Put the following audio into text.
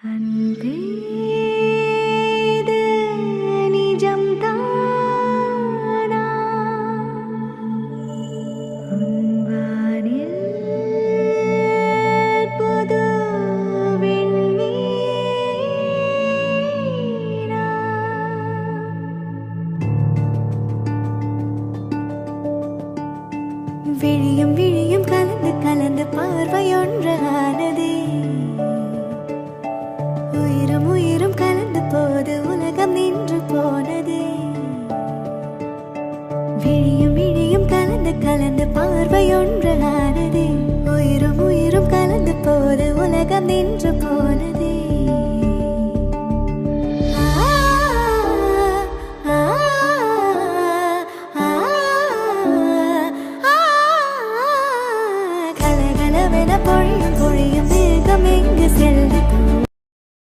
அன்பே இது நிஜம்தானா? உன்வானில் புது விண்மீனா? விழியும் விழியும் கலந்து கலந்து பார்வையொன்று ஆனதே. உயிரும் உயிரும் கலந்த போது உலகம் நின்று போனதே. விழியும் விழியும் கலந்து கலந்து பார்வையொன்று ஆனதே. உயிரும் உயிரும் கலந்த போது உலகம் நின்று போனதே.